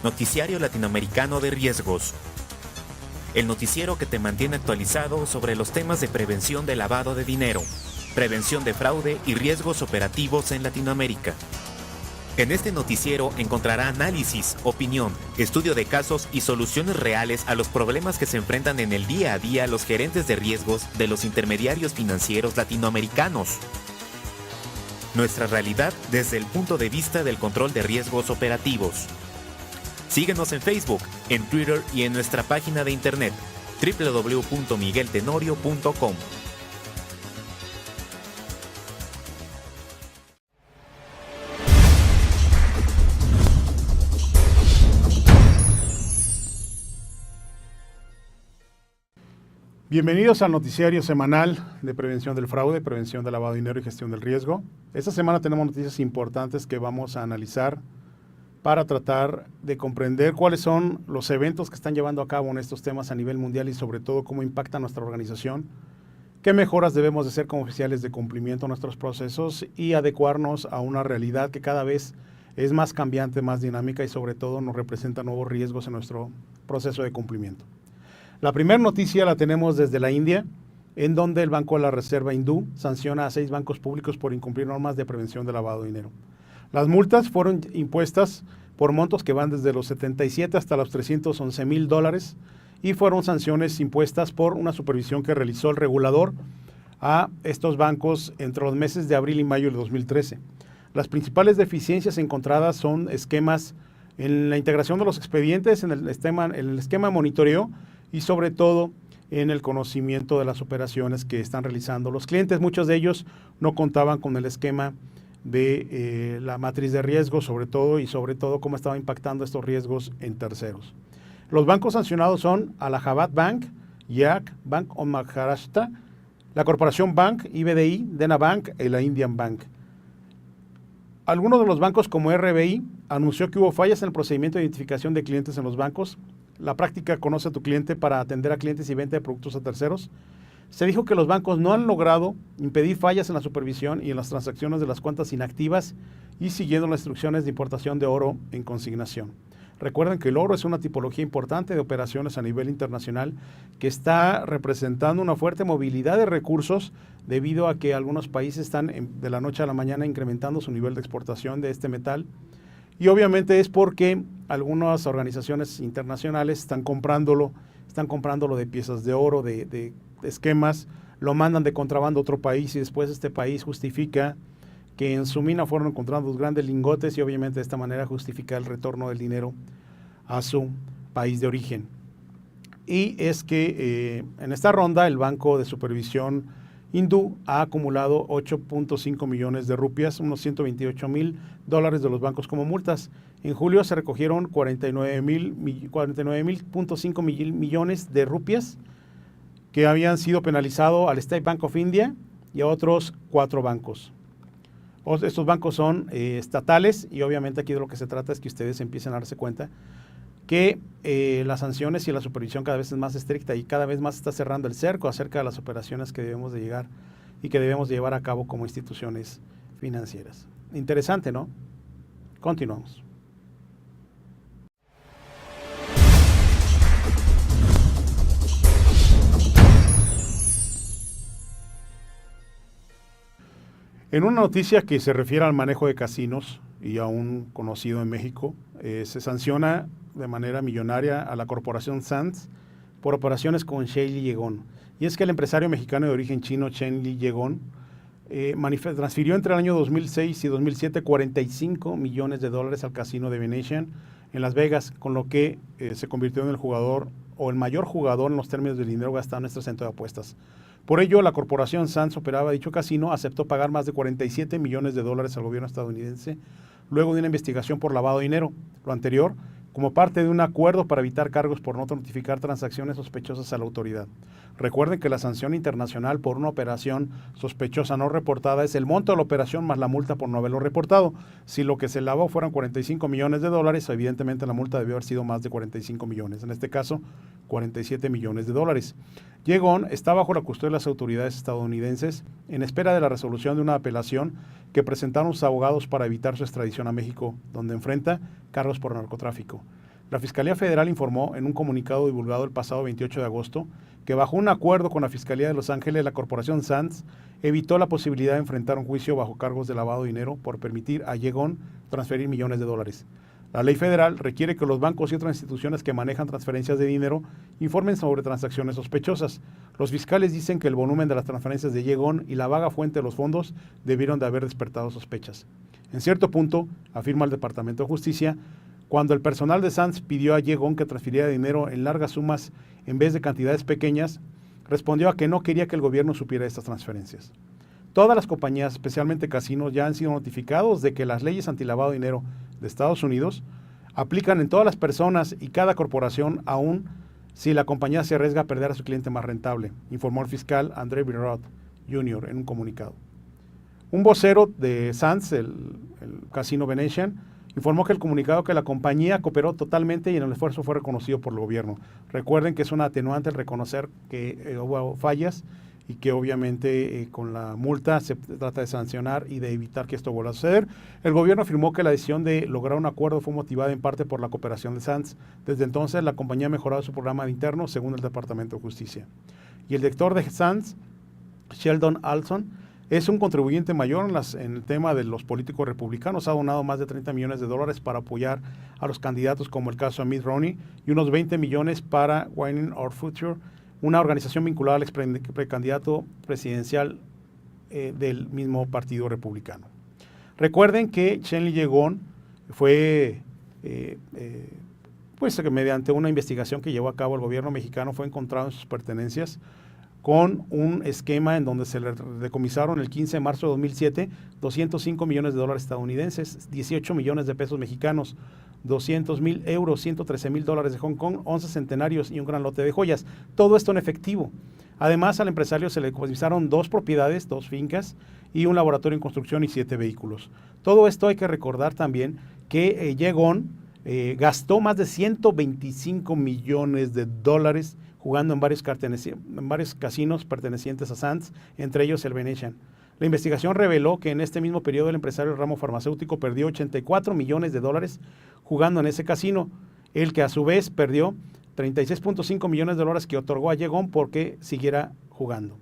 Noticiario Latinoamericano de Riesgos. El noticiero que te mantiene actualizado sobre los temas de prevención de lavado de dinero, prevención de fraude y riesgos operativos en Latinoamérica. En este noticiero encontrará análisis, opinión, estudio de casos y soluciones reales a los problemas que se enfrentan en el día a día los gerentes de riesgos de los intermediarios financieros latinoamericanos. Nuestra realidad desde el punto de vista del control de riesgos operativos. Síguenos en Facebook, en Twitter y en nuestra página de internet www.migueltenorio.com. Bienvenidos al noticiario semanal de prevención del fraude, prevención del lavado de dinero y gestión del riesgo. Esta semana tenemos noticias importantes que vamos a analizar para tratar de comprender cuáles son los eventos que están llevando a cabo en estos temas a nivel mundial y sobre todo cómo impacta nuestra organización, qué mejoras debemos de hacer como oficiales de cumplimiento a nuestros procesos y adecuarnos a una realidad que cada vez es más cambiante, más dinámica y sobre todo nos representa nuevos riesgos en nuestro proceso de cumplimiento. La primera noticia la tenemos desde la India, en donde el Banco de la Reserva hindú sanciona a 6 bancos públicos por incumplir normas de prevención de lavado de dinero. Las multas fueron impuestas por montos que van desde los 77 hasta los $311,000 y fueron sanciones impuestas por una supervisión que realizó el regulador a estos bancos entre los meses de abril y mayo de 2013. Las principales deficiencias encontradas son esquemas en la integración de los expedientes, en el esquema de monitoreo y sobre todo en el conocimiento de las operaciones que están realizando los clientes. Muchos de ellos no contaban con el esquema de la matriz de riesgo sobre todo cómo estaba impactando estos riesgos en terceros. Los bancos sancionados son Allahabad Bank, Yak Bank of Maharashtra, la Corporación Bank, IBDI, Dena Bank y la Indian Bank. Algunos de los bancos como RBI anunció que hubo fallas en el procedimiento de identificación de clientes en los bancos. La práctica conoce a tu cliente para atender a clientes y venta de productos a terceros. Se dijo que los bancos no han logrado impedir fallas en la supervisión y en las transacciones de las cuentas inactivas y siguiendo las instrucciones de importación de oro en consignación. Recuerden que el oro es una tipología importante de operaciones a nivel internacional que está representando una fuerte movilidad de recursos debido a que algunos países están de la noche a la mañana incrementando su nivel de exportación de este metal. Y obviamente es porque algunas organizaciones internacionales están comprándolo de piezas de oro, de esquemas, lo mandan de contrabando a otro país y después este país justifica que en su mina fueron encontrando los grandes lingotes y obviamente de esta manera justifica el retorno del dinero a su país de origen. Y es que en esta ronda el Banco de Supervisión hindú ha acumulado 8.5 millones de rupias, unos $128,000 de los bancos como multas. En julio se recogieron 49.5 millones de rupias que habían sido penalizados al State Bank of India y a otros 4 bancos. Estos bancos son estatales y obviamente aquí de lo que se trata es que ustedes empiecen a darse cuenta que las sanciones y la supervisión cada vez es más estricta y cada vez más está cerrando el cerco acerca de las operaciones que debemos de llegar y que debemos llevar a cabo como instituciones financieras. Interesante, ¿no? Continuamos. En una noticia que se refiere al manejo de casinos y aún conocido en México, se sanciona de manera millonaria a la corporación Sands por operaciones con Shen Li Yegon. Y es que el empresario mexicano de origen chino Shen Li Yegon transfirió entre el año 2006 y 2007 $45 millones al casino de Venetian en Las Vegas, con lo que se convirtió en el jugador o el mayor jugador en los términos del dinero gastado en este centro de apuestas. Por ello, la corporación Sands operaba dicho casino, aceptó pagar más de $47 millones al gobierno estadounidense luego de una investigación por lavado de dinero. Lo anterior, como parte de un acuerdo para evitar cargos por no notificar transacciones sospechosas a la autoridad. Recuerden que la sanción internacional por una operación sospechosa no reportada es el monto de la operación más la multa por no haberlo reportado. Si lo que se lavó fueran $45 millones, evidentemente la multa debió haber sido más de 45 millones. En este caso, $47 millones. Yegon está bajo la custodia de las autoridades estadounidenses en espera de la resolución de una apelación que presentaron sus abogados para evitar su extradición a México, donde enfrenta cargos por narcotráfico. La Fiscalía Federal informó en un comunicado divulgado el pasado 28 de agosto que bajo un acuerdo con la Fiscalía de Los Ángeles, la corporación Sands evitó la posibilidad de enfrentar un juicio bajo cargos de lavado de dinero por permitir a Yegon transferir millones de dólares. La ley federal requiere que los bancos y otras instituciones que manejan transferencias de dinero informen sobre transacciones sospechosas. Los fiscales dicen que el volumen de las transferencias de Yegon y la vaga fuente de los fondos debieron de haber despertado sospechas. En cierto punto, afirma el Departamento de Justicia, cuando el personal de Sands pidió a Yegon que transfiriera dinero en largas sumas en vez de cantidades pequeñas, respondió a que no quería que el gobierno supiera estas transferencias. Todas las compañías, especialmente casinos, ya han sido notificados de que las leyes antilavado de dinero de Estados Unidos aplican en todas las personas y cada corporación, aun si la compañía se arriesga a perder a su cliente más rentable, informó el fiscal André Birod Jr. en un comunicado. Un vocero de Sands, el casino Venetian, informó que el comunicado que la compañía cooperó totalmente y en el esfuerzo fue reconocido por el gobierno. Recuerden que es una atenuante el reconocer que hubo fallas y que obviamente con la multa se trata de sancionar y de evitar que esto vuelva a suceder. El gobierno afirmó que la decisión de lograr un acuerdo fue motivada en parte por la cooperación de Sands. Desde entonces la compañía ha mejorado su programa interno según el Departamento de Justicia. Y el director de Sands, Sheldon Adelson, es un contribuyente mayor en el tema de los políticos republicanos. Ha donado más de $30 millones para apoyar a los candidatos como el caso de Mitt Romney y unos 20 millones para Winning Our Future, una organización vinculada al ex precandidato presidencial del mismo partido republicano. Recuerden que Shenli Yegon fue, pues mediante una investigación que llevó a cabo el gobierno mexicano, fue encontrado en sus pertenencias con un esquema en donde se le decomisaron el 15 de marzo de 2007 $205 millones estadounidenses, 18 millones de pesos mexicanos, 200,000 euros, 113,000 dólares de Hong Kong, 11 centenarios y un gran lote de joyas. Todo esto en efectivo. Además, al empresario se le decomisaron 2 propiedades, 2 fincas y un laboratorio en construcción y 7 vehículos. Todo esto hay que recordar también que Yegon gastó más de 125 millones de dólares jugando en varios casinos pertenecientes a Sands, entre ellos el Venetian. La investigación reveló que en este mismo periodo el empresario del ramo farmacéutico perdió 84 millones de dólares jugando en ese casino, el que a su vez perdió 36.5 millones de dólares que otorgó a Yegon porque siguiera jugando.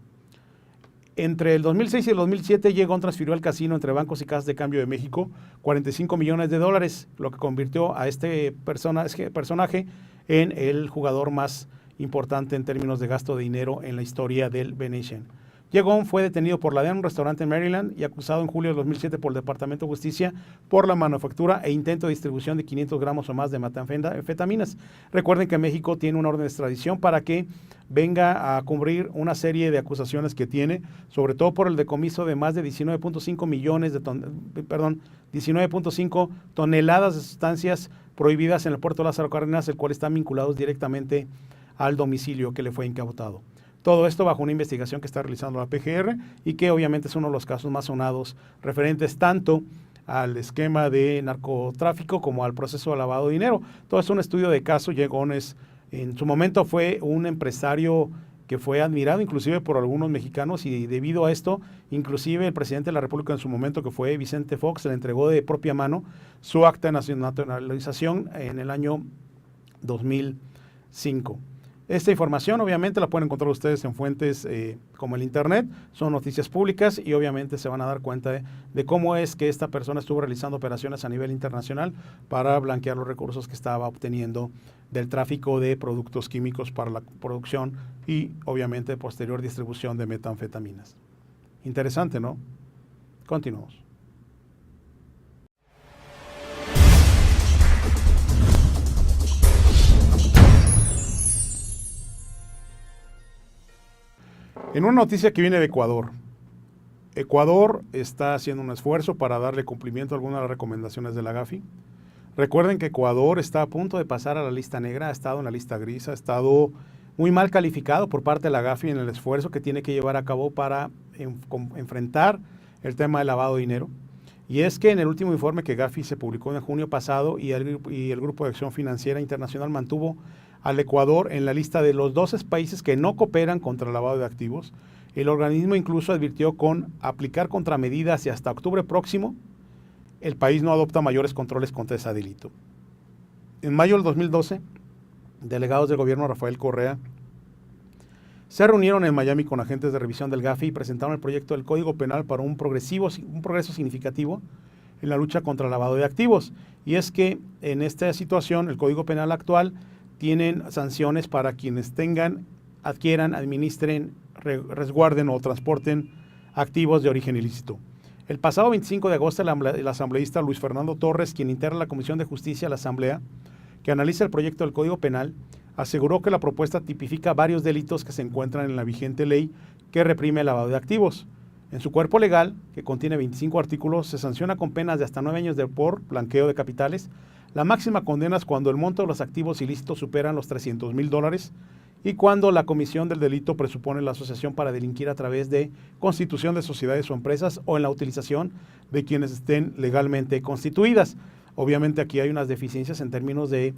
Entre el 2006 y el 2007, Yegon transfirió al casino entre bancos y casas de cambio de México 45 millones de dólares, lo que convirtió a este personaje en el jugador más importante en términos de gasto de dinero en la historia del Venetian. Yegon fue detenido por la DEA en un restaurante en Maryland y acusado en julio de 2007 por el Departamento de Justicia por la manufactura e intento de distribución de 500 gramos o más de metanfetaminas. Recuerden que México tiene una orden de extradición para que venga a cubrir una serie de acusaciones que tiene, sobre todo por el decomiso de más de 19.5 toneladas de sustancias prohibidas en el puerto Lázaro Cárdenas, el cual están vinculados directamente al domicilio que le fue incautado. Todo esto bajo una investigación que está realizando la PGR y que obviamente es uno de los casos más sonados referentes tanto al esquema de narcotráfico como al proceso de lavado de dinero. Todo es un estudio de caso. Yegon en su momento fue un empresario que fue admirado inclusive por algunos mexicanos y debido a esto, inclusive el presidente de la República en su momento, que fue Vicente Fox, le entregó de propia mano su acta de nacionalización en el año 2005. Esta información obviamente la pueden encontrar ustedes en fuentes como el internet, son noticias públicas y obviamente se van a dar cuenta de cómo es que esta persona estuvo realizando operaciones a nivel internacional para blanquear los recursos que estaba obteniendo del tráfico de productos químicos para la producción y obviamente posterior distribución de metanfetaminas. Interesante, ¿no? Continuamos. En una noticia que viene de Ecuador. Ecuador está haciendo un esfuerzo para darle cumplimiento a algunas de las recomendaciones de la Gafi. Recuerden que Ecuador está a punto de pasar a la lista negra, ha estado en la lista gris, ha estado muy mal calificado por parte de la Gafi en el esfuerzo que tiene que llevar a cabo para enfrentar el tema del lavado de dinero. Y es que en el último informe que Gafi se publicó en junio pasado y el Grupo de Acción Financiera Internacional mantuvo al Ecuador en la lista de los 12 países que no cooperan contra el lavado de activos. El organismo incluso advirtió con aplicar contramedidas y hasta octubre próximo el país no adopta mayores controles contra ese delito. En mayo del 2012, delegados del gobierno Rafael Correa se reunieron en Miami con agentes de revisión del GAFI y presentaron el proyecto del Código Penal para un progreso significativo en la lucha contra el lavado de activos. Y es que en esta situación, el Código Penal actual tienen sanciones para quienes tengan, adquieran, administren, resguarden o transporten activos de origen ilícito. El pasado 25 de agosto, el asambleísta Luis Fernando Torres, quien integra la Comisión de Justicia de la Asamblea, que analiza el proyecto del Código Penal, aseguró que la propuesta tipifica varios delitos que se encuentran en la vigente ley que reprime el lavado de activos. En su cuerpo legal, que contiene 25 artículos, se sanciona con penas de hasta 9 años por blanqueo de capitales. La máxima condena es cuando el monto de los activos ilícitos superan los $300,000 y cuando la comisión del delito presupone la asociación para delinquir a través de constitución de sociedades o empresas o en la utilización de quienes estén legalmente constituidas. Obviamente aquí hay unas deficiencias en términos de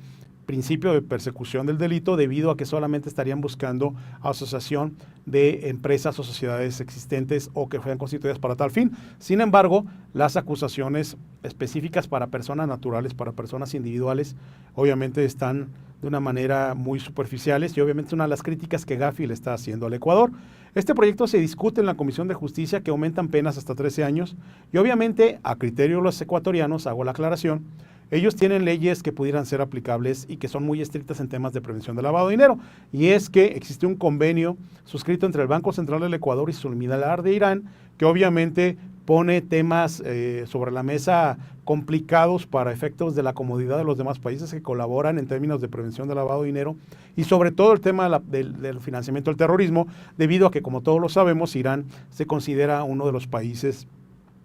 principio de persecución del delito debido a que solamente estarían buscando asociación de empresas o sociedades existentes o que fueran constituidas para tal fin. Sin embargo, las acusaciones específicas para personas naturales, para personas individuales, obviamente están de una manera muy superficiales y obviamente una de las críticas que GAFI le está haciendo al Ecuador. Este proyecto se discute en la Comisión de Justicia que aumentan penas hasta 13 años y obviamente a criterio de los ecuatorianos, hago la aclaración, ellos tienen leyes que pudieran ser aplicables y que son muy estrictas en temas de prevención del lavado de dinero. Y es que existe un convenio suscrito entre el Banco Central del Ecuador y su similar de Irán, que obviamente pone temas sobre la mesa complicados para efectos de la comodidad de los demás países que colaboran en términos de prevención del lavado de dinero y sobre todo el tema del financiamiento del terrorismo, debido a que, como todos lo sabemos, Irán se considera uno de los países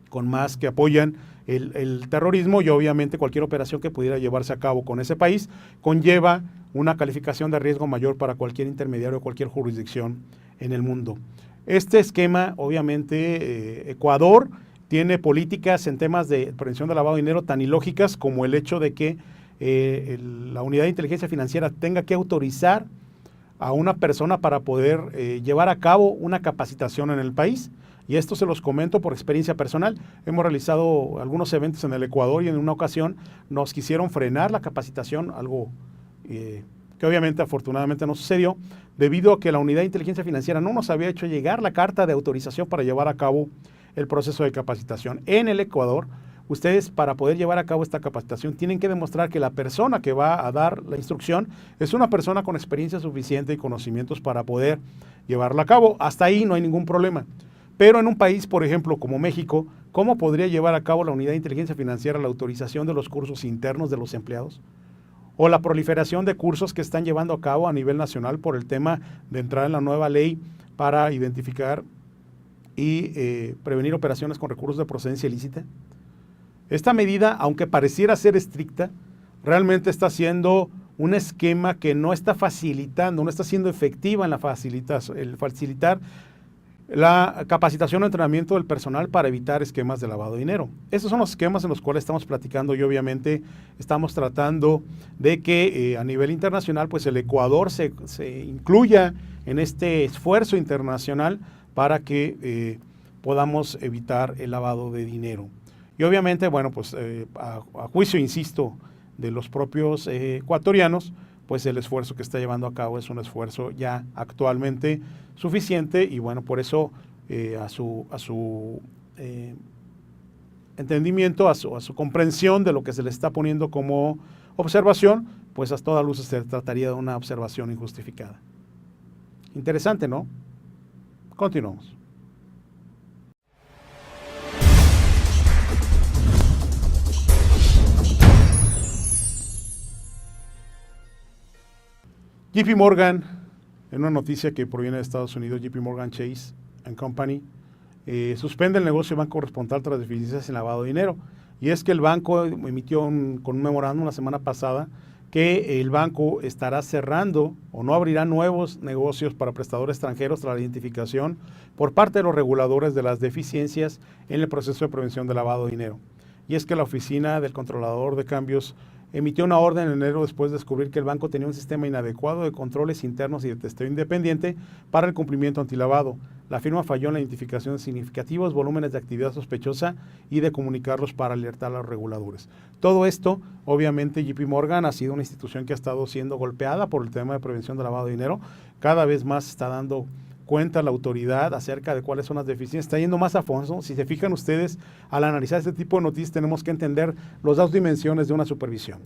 con más que apoyan el terrorismo y obviamente cualquier operación que pudiera llevarse a cabo con ese país conlleva una calificación de riesgo mayor para cualquier intermediario o cualquier jurisdicción en el mundo. Este esquema, obviamente, Ecuador tiene políticas en temas de prevención del lavado de dinero tan ilógicas como el hecho de que la unidad de inteligencia financiera tenga que autorizar a una persona para poder llevar a cabo una capacitación en el país. Y esto se los comento por experiencia personal. Hemos realizado algunos eventos en el Ecuador y en una ocasión nos quisieron frenar la capacitación, algo que obviamente afortunadamente no sucedió, debido a que la unidad de inteligencia financiera no nos había hecho llegar la carta de autorización para llevar a cabo el proceso de capacitación. En el Ecuador, ustedes para poder llevar a cabo esta capacitación tienen que demostrar que la persona que va a dar la instrucción es una persona con experiencia suficiente y conocimientos para poder llevarla a cabo. Hasta ahí no hay ningún problema. Pero en un país, por ejemplo, como México, ¿cómo podría llevar a cabo la unidad de inteligencia financiera la autorización de los cursos internos de los empleados? O la proliferación de cursos que están llevando a cabo a nivel nacional por el tema de entrar en la nueva ley para identificar y prevenir operaciones con recursos de procedencia ilícita. Esta medida, aunque pareciera ser estricta, realmente está siendo un esquema que no está facilitando, no está siendo efectiva en la facilitar la capacitación o entrenamiento del personal para evitar esquemas de lavado de dinero. Esos son los esquemas en los cuales estamos platicando y obviamente estamos tratando de que a nivel internacional pues el Ecuador se incluya en este esfuerzo internacional para que podamos evitar el lavado de dinero. Y obviamente, bueno, pues a juicio, insisto, de los propios ecuatorianos, pues el esfuerzo que está llevando a cabo es un esfuerzo ya actualmente suficiente y bueno, por eso a su entendimiento, a su comprensión de lo que se le está poniendo como observación, pues a toda luz se trataría de una observación injustificada. Interesante, ¿no? Continuamos. JP Morgan, en una noticia que proviene de Estados Unidos, JP Morgan Chase & Company, suspende el negocio de banco corresponsal tras deficiencias en lavado de dinero. Y es que el banco emitió con un memorándum la semana pasada que el banco estará cerrando o no abrirá nuevos negocios para prestadores extranjeros tras la identificación por parte de los reguladores de las deficiencias en el proceso de prevención de lavado de dinero. Y es que la oficina del controlador de cambios emitió una orden en enero después de descubrir que el banco tenía un sistema inadecuado de controles internos y de testeo independiente para el cumplimiento antilavado. La firma falló en la identificación de significativos volúmenes de actividad sospechosa y de comunicarlos para alertar a los reguladores. Todo esto, obviamente, JP Morgan ha sido una institución que ha estado siendo golpeada por el tema de prevención de lavado de dinero. Cada vez más está dando cuenta la autoridad acerca de cuáles son las deficiencias, está yendo más a fondo. Si se fijan ustedes, al analizar este tipo de noticias tenemos que entender las dos dimensiones de una supervisión,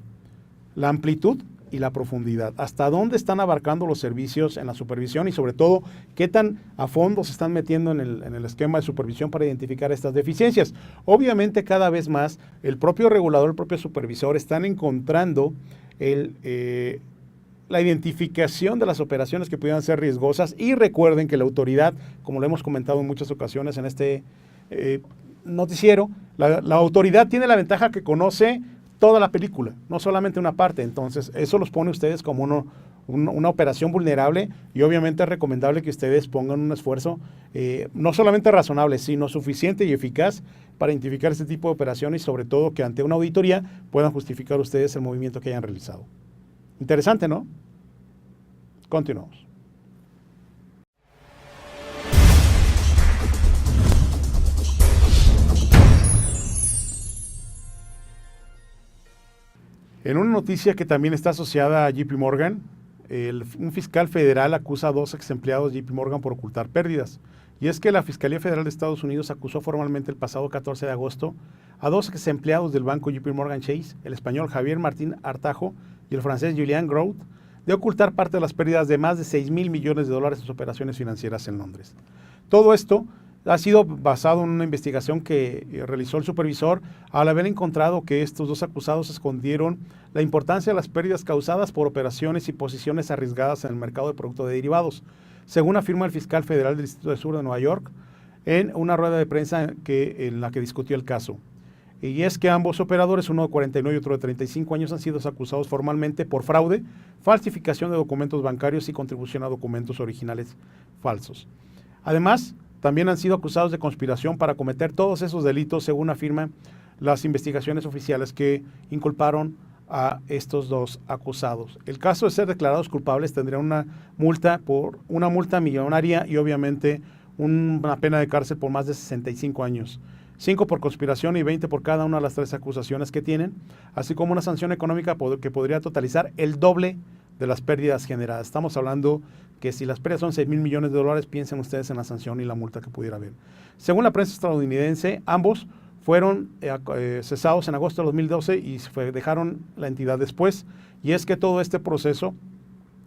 la amplitud y la profundidad, hasta dónde están abarcando los servicios en la supervisión y sobre todo qué tan a fondo se están metiendo en el esquema de supervisión para identificar estas deficiencias. Obviamente cada vez más el propio regulador, el propio supervisor están encontrando la identificación de las operaciones que pudieran ser riesgosas y recuerden que la autoridad, como lo hemos comentado en muchas ocasiones en este noticiero, la autoridad tiene la ventaja que conoce toda la película, no solamente una parte. Entonces eso los pone a ustedes como una operación vulnerable y obviamente es recomendable que ustedes pongan un esfuerzo no solamente razonable, sino suficiente y eficaz para identificar este tipo de operaciones y sobre todo que ante una auditoría puedan justificar ustedes el movimiento que hayan realizado. Interesante, ¿no? Continuamos. En una noticia que también está asociada a JP Morgan, un fiscal federal acusa a 2 ex empleados de JP Morgan por ocultar pérdidas. Y es que la Fiscalía Federal de Estados Unidos acusó formalmente el pasado 14 de agosto a 2 ex empleados del banco JP Morgan Chase, el español Javier Martín Artajo y el francés Julien Grout, de ocultar parte de las pérdidas de más de 6,000 millones de dólares en sus operaciones financieras en Londres. Todo esto ha sido basado en una investigación que realizó el supervisor al haber encontrado que estos 2 acusados escondieron la importancia de las pérdidas causadas por operaciones y posiciones arriesgadas en el mercado de productos de derivados, según afirma el fiscal federal del Distrito Sur de Nueva York en una rueda de prensa en la que discutió el caso. Y es que ambos operadores, uno de 49 y otro de 35 años, han sido acusados formalmente por fraude, falsificación de documentos bancarios y contribución a documentos originales falsos. Además, también han sido acusados de conspiración para cometer todos esos delitos, según afirman las investigaciones oficiales que inculparon a estos 2 acusados. El caso de ser declarados culpables tendría una multa millonaria y obviamente una pena de cárcel por más de 65 años. 5 por conspiración y 20 por cada una de las 3 acusaciones que tienen, así como una sanción económica que podría totalizar el doble de las pérdidas generadas. Estamos hablando que si las pérdidas son 6,000 millones de dólares, piensen ustedes en la sanción y la multa que pudiera haber. Según la prensa estadounidense, ambos fueron cesados en agosto de 2012 y dejaron la entidad después. Y es que todo este proceso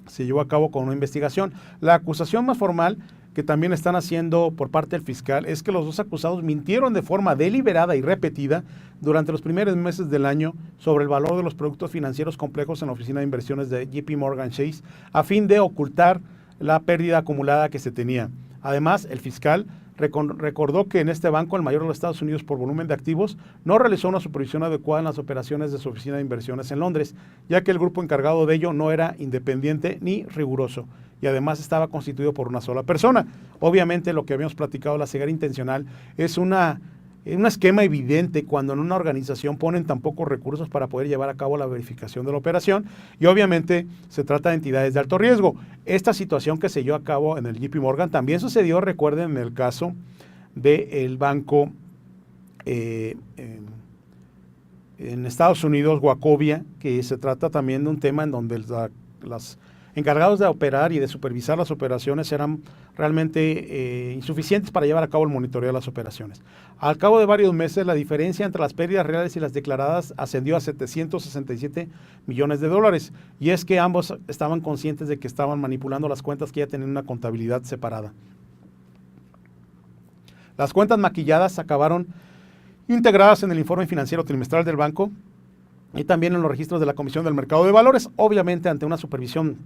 se llevó a cabo con una investigación. La acusación más formal que también están haciendo por parte del fiscal es que los 2 acusados mintieron de forma deliberada y repetida durante los primeros meses del año sobre el valor de los productos financieros complejos en la oficina de inversiones de JP Morgan Chase a fin de ocultar la pérdida acumulada que se tenía. Además, el fiscal recordó que en este banco, el mayor de los Estados Unidos por volumen de activos, no realizó una supervisión adecuada en las operaciones de su oficina de inversiones en Londres, ya que el grupo encargado de ello no era independiente ni riguroso y además estaba constituido por una sola persona. Obviamente lo que habíamos platicado, la ceguera intencional, es un esquema evidente cuando en una organización ponen tan pocos recursos para poder llevar a cabo la verificación de la operación y obviamente se trata de entidades de alto riesgo. Esta situación que se llevó a cabo en el JP Morgan también sucedió, recuerden, en el caso del banco en Estados Unidos, Wachovia, que se trata también de un tema en donde las encargados de operar y de supervisar las operaciones eran realmente insuficientes para llevar a cabo el monitoreo de las operaciones. Al cabo de varios meses, la diferencia entre las pérdidas reales y las declaradas ascendió a 767 millones de dólares. Y es que ambos estaban conscientes de que estaban manipulando las cuentas que ya tenían una contabilidad separada. Las cuentas maquilladas acabaron integradas en el informe financiero trimestral del banco y también en los registros de la Comisión del Mercado de Valores, obviamente ante una supervisión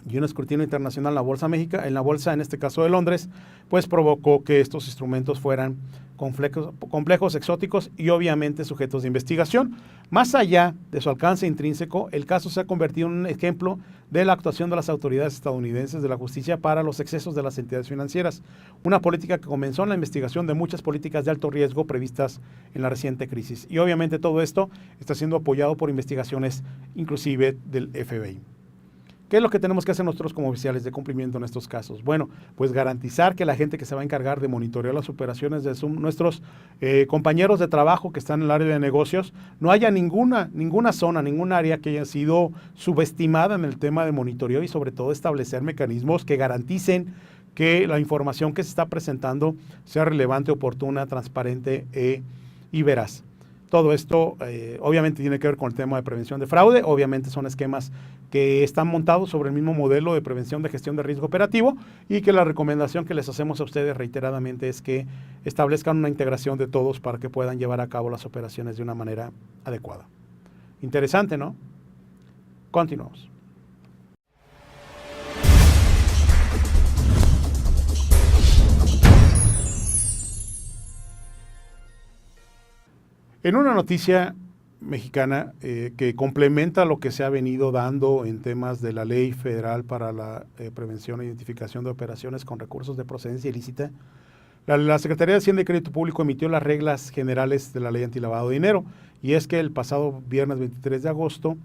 y un escrutinio internacional en la bolsa en este caso de Londres, pues provocó que estos instrumentos fueran complejos, exóticos y obviamente sujetos de investigación. Más allá de su alcance intrínseco, el caso se ha convertido en un ejemplo de la actuación de las autoridades estadounidenses de la justicia para los excesos de las entidades financieras, una política que comenzó en la investigación de muchas políticas de alto riesgo previstas en la reciente crisis. Y obviamente todo esto está siendo apoyado por investigaciones inclusive del FBI. ¿Qué es lo que tenemos que hacer nosotros como oficiales de cumplimiento en estos casos? Bueno, pues garantizar que la gente que se va a encargar de monitorear las operaciones de nuestros compañeros de trabajo que están en el área de negocios, no haya ninguna zona, ningún área que haya sido subestimada en el tema de monitoreo y sobre todo establecer mecanismos que garanticen que la información que se está presentando sea relevante, oportuna, transparente y veraz. Todo esto obviamente tiene que ver con el tema de prevención de fraude, obviamente son esquemas que están montados sobre el mismo modelo de prevención de gestión de riesgo operativo y que la recomendación que les hacemos a ustedes reiteradamente es que establezcan una integración de todos para que puedan llevar a cabo las operaciones de una manera adecuada. Interesante, ¿no? Continuamos. En una noticia mexicana que complementa lo que se ha venido dando en temas de la Ley Federal para la Prevención e Identificación de Operaciones con Recursos de Procedencia Ilícita, la Secretaría de Hacienda y Crédito Público emitió las reglas generales de la Ley Antilavado de Dinero, y es que el pasado viernes 23 de agosto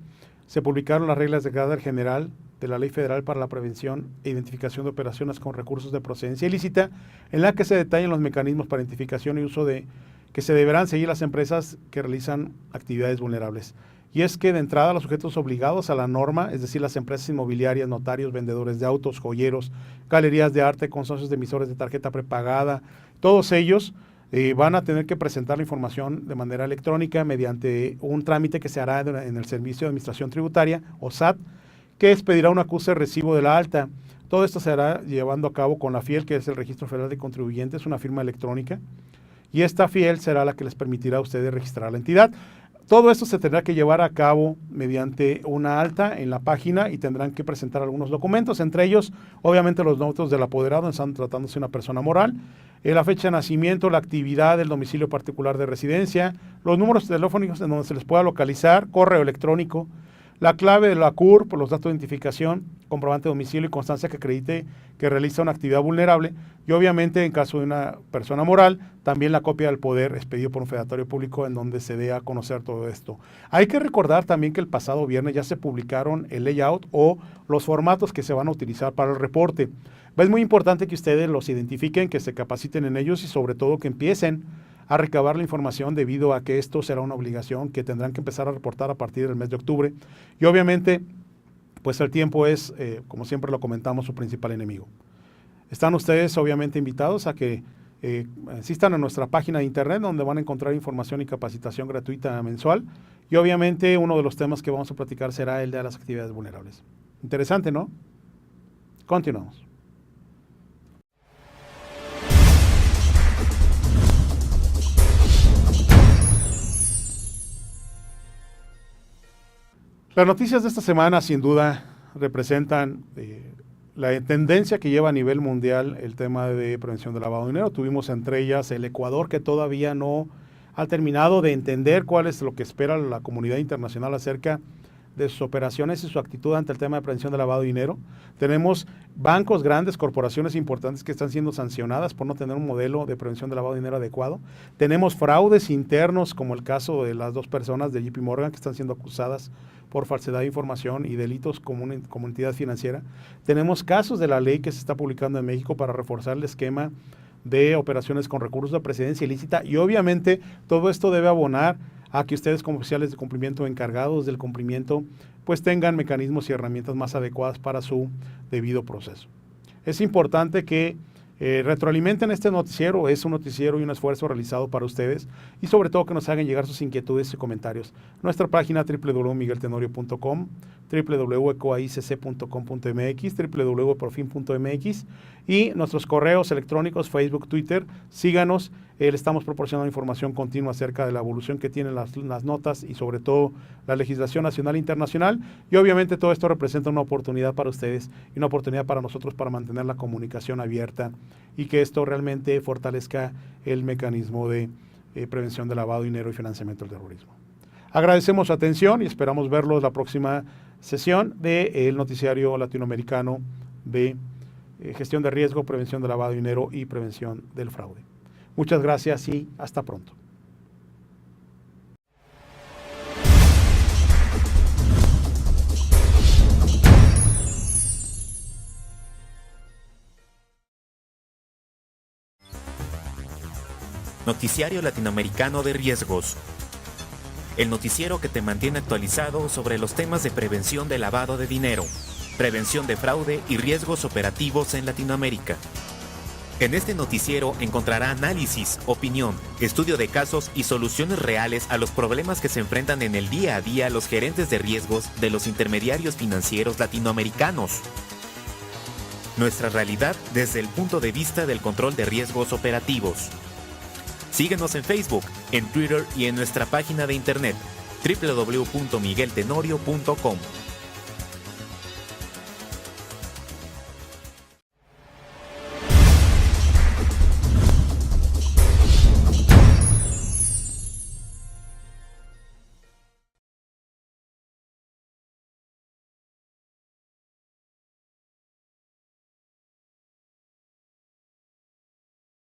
se publicaron las reglas de carácter general de la Ley Federal para la Prevención e Identificación de Operaciones con Recursos de Procedencia Ilícita, en la que se detallan los mecanismos para identificación y uso que se deberán seguir las empresas que realizan actividades vulnerables. Y es que de entrada los sujetos obligados a la norma, es decir, las empresas inmobiliarias, notarios, vendedores de autos, joyeros, galerías de arte, consorcios de emisores de tarjeta prepagada, todos ellos van a tener que presentar la información de manera electrónica mediante un trámite que se hará en el Servicio de Administración Tributaria, o SAT, que expedirá un acuse de recibo de la alta. Todo esto se hará llevando a cabo con la FIEL, que es el Registro Federal de Contribuyentes, una firma electrónica, y esta FIEL será la que les permitirá a ustedes registrar la entidad. Todo esto se tendrá que llevar a cabo mediante una alta en la página y tendrán que presentar algunos documentos, entre ellos, obviamente, los datos del apoderado, están tratándose de una persona moral, la fecha de nacimiento, la actividad, el domicilio particular de residencia, los números telefónicos en donde se les pueda localizar, correo electrónico, la clave de la CUR, por los datos de identificación, comprobante de domicilio y constancia que acredite que realiza una actividad vulnerable, y obviamente en caso de una persona moral, también la copia del poder expedido por un fedatario público en donde se dé a conocer todo esto. Hay que recordar también que el pasado viernes ya se publicaron el layout o los formatos que se van a utilizar para el reporte. Es muy importante que ustedes los identifiquen, que se capaciten en ellos y sobre todo que empiecen a recabar la información, debido a que esto será una obligación que tendrán que empezar a reportar a partir del mes de octubre. Y obviamente, pues el tiempo es, como siempre lo comentamos, su principal enemigo. Están ustedes obviamente invitados a que asistan a nuestra página de internet, donde van a encontrar información y capacitación gratuita mensual. Y obviamente uno de los temas que vamos a platicar será el de las actividades vulnerables. Interesante, ¿no? Continuamos. Las noticias de esta semana sin duda representan la tendencia que lleva a nivel mundial el tema de prevención del lavado de dinero. Tuvimos entre ellas el Ecuador, que todavía no ha terminado de entender cuál es lo que espera la comunidad internacional acerca de sus operaciones y su actitud ante el tema de prevención del lavado de dinero. Tenemos bancos grandes, corporaciones importantes que están siendo sancionadas por no tener un modelo de prevención del lavado de dinero adecuado. Tenemos fraudes internos, como el caso de las dos personas de JP Morgan que están siendo acusadas por falsedad de información y delitos como entidad financiera. Tenemos casos de la ley que se está publicando en México para reforzar el esquema de operaciones con recursos de procedencia ilícita, y obviamente todo esto debe abonar a que ustedes, como oficiales de cumplimiento encargados del cumplimiento, pues tengan mecanismos y herramientas más adecuadas para su debido proceso. Es importante que retroalimenten este noticiero. Es un noticiero y un esfuerzo realizado para ustedes, y sobre todo que nos hagan llegar sus inquietudes y comentarios. Nuestra página www.migueltenorio.com, www.ecoaicc.com.mx, www.profin.mx y nuestros correos electrónicos, Facebook, Twitter. Síganos, Le estamos proporcionando información continua acerca de la evolución que tienen las notas y sobre todo la legislación nacional e internacional. Y obviamente todo esto representa una oportunidad para ustedes y una oportunidad para nosotros para mantener la comunicación abierta y que esto realmente fortalezca el mecanismo de prevención de lavado de dinero y financiamiento del terrorismo. Agradecemos su atención y esperamos verlos en la próxima sesión del noticiario latinoamericano de gestión de riesgo, prevención de lavado de dinero y prevención del fraude. Muchas gracias y hasta pronto. Noticiario Latinoamericano de Riesgos. El noticiero que te mantiene actualizado sobre los temas de prevención de lavado de dinero, prevención de fraude y riesgos operativos en Latinoamérica. En este noticiero encontrará análisis, opinión, estudio de casos y soluciones reales a los problemas que se enfrentan en el día a día los gerentes de riesgos de los intermediarios financieros latinoamericanos. Nuestra realidad desde el punto de vista del control de riesgos operativos. Síguenos en Facebook, en Twitter y en nuestra página de internet www.migueltenorio.com.